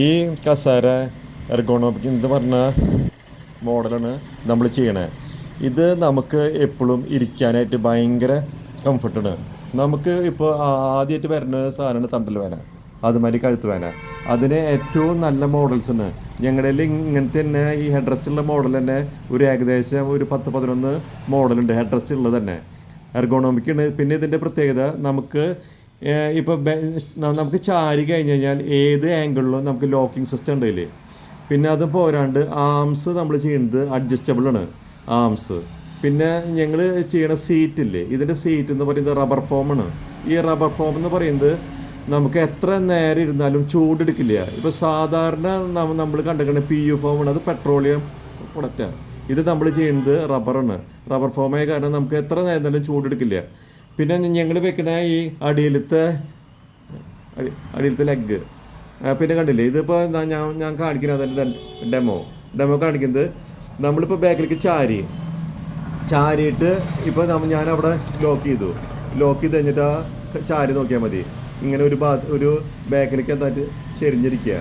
ഈ കസേര എർഗോണോമിക് എന്ന് പറഞ്ഞ മോഡലാണ് നമ്മൾ ചെയ്യണേ. ഇത് നമുക്ക് എപ്പോഴും ഇരിക്കാനായിട്ട് ഭയങ്കര കംഫർട്ടാണ്. നമുക്ക് ഇപ്പോൾ ആദ്യമായിട്ട് വരുന്ന സാധനമാണ് തണ്ടൽ വേന, അതുമാതിരി കഴുത്ത് വേന. അതിന് ഏറ്റവും നല്ല മോഡൽസാണ് ഞങ്ങളുടെ ഇങ്ങനത്തെ തന്നെ. ഈ ഹെഡ് ഡ്രസ്സുള്ള മോഡൽ തന്നെ ഏകദേശം ഒരു 10-11 മോഡലുണ്ട് ഹെഡ് ഡ്രസ്സ് ഉള്ളത് തന്നെ. എർഗോണോമിക് ഉണ്ട്. പിന്നെ ഇതിൻ്റെ പ്രത്യേകത നമുക്ക് ഇപ്പോൾ നമുക്ക് ചാരി കഴിഞ്ഞ് കഴിഞ്ഞാൽ ഏത് ആംഗിളിലും നമുക്ക് ലോക്കിംഗ് സിസ്റ്റം ഉണ്ട് ഇതിൽ. പിന്നെ അത് പോരാണ്ട് ആംസ് നമ്മൾ ചെയ്യുന്നത് അഡ്ജസ്റ്റബിളാണ് ആംസ്. പിന്നെ ഞങ്ങൾ ചെയ്യണ സീറ്റില്ലേ, ഇതിൻ്റെ സീറ്റ് എന്ന് പറയുന്നത് റബ്ബർ ഫോമാണ്. ഈ റബ്ബർ ഫോം എന്ന് പറയുന്നത് നമുക്ക് എത്ര നേരം ഇരുന്നാലും ചൂടെടുക്കില്ല. ഇപ്പോൾ സാധാരണ നമ്മൾ കണ്ടിരിക്കുന്ന PU ഫോമാണ്, അത് പെട്രോളിയം പ്രൊഡക്റ്റാണ്. ഇത് നമ്മൾ ചെയ്യുന്നത് റബ്ബറാണ്. റബ്ബർ ഫോമായ കാരണം നമുക്ക് എത്ര നേരം ഇരുന്നാലും ചൂടെടുക്കില്ല. പിന്നെ ഞങ്ങൾ വെക്കുന്ന ഈ അടിയിലത്തെ ലെഗ്, പിന്നെ കണ്ടില്ലേ ഇതിപ്പോൾ ഞാൻ കാണിക്കുന്നത് അതിൻ്റെ ഡെമോ കാണിക്കുന്നത്. നമ്മളിപ്പോൾ ബാക്കിലേക്ക് ചാരിയിട്ട് ഇപ്പോൾ ഞാനവിടെ ലോക്ക് ചെയ്ത് കഴിഞ്ഞിട്ട് ആ ചാരി നോക്കിയാൽ മതി. ഇങ്ങനെ ഒരു ബാക്കിലേക്ക് എന്തായിട്ട് ചെരിഞ്ഞിരിക്കുക.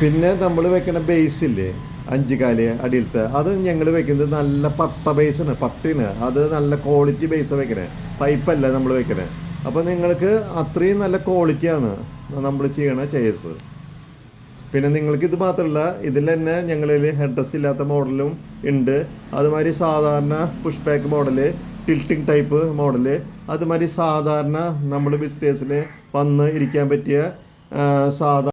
പിന്നെ നമ്മൾ വെക്കുന്ന ബേസില്ലേ 5 കാല് അടിയിലത്തെ, അത് ഞങ്ങൾ വെക്കുന്നത് നല്ല പട്ട ബേസാണ്, പട്ടിയാണ്. അത് നല്ല ക്വാളിറ്റി ബേസാണ് വെക്കണേ, പൈപ്പല്ല നമ്മൾ വെക്കണേ. അപ്പോൾ നിങ്ങൾക്ക് അത്രയും നല്ല ക്വാളിറ്റിയാണ് നമ്മൾ ചെയ്യണ ചെയേഴ്സ്. പിന്നെ നിങ്ങൾക്ക് ഇത് മാത്രമല്ല, ഇതിൽ തന്നെ ഞങ്ങളിൽ ഹെഡ് ഡ്രസ് ഇല്ലാത്ത മോഡലും ഉണ്ട്. അതുമാതിരി സാധാരണ push back model, tilting type model, അതുമാതിരി സാധാരണ നമ്മൾ വിസിറ്റേഴ്സിന് വന്ന് ഇരിക്കാൻ പറ്റിയ സാധാരണ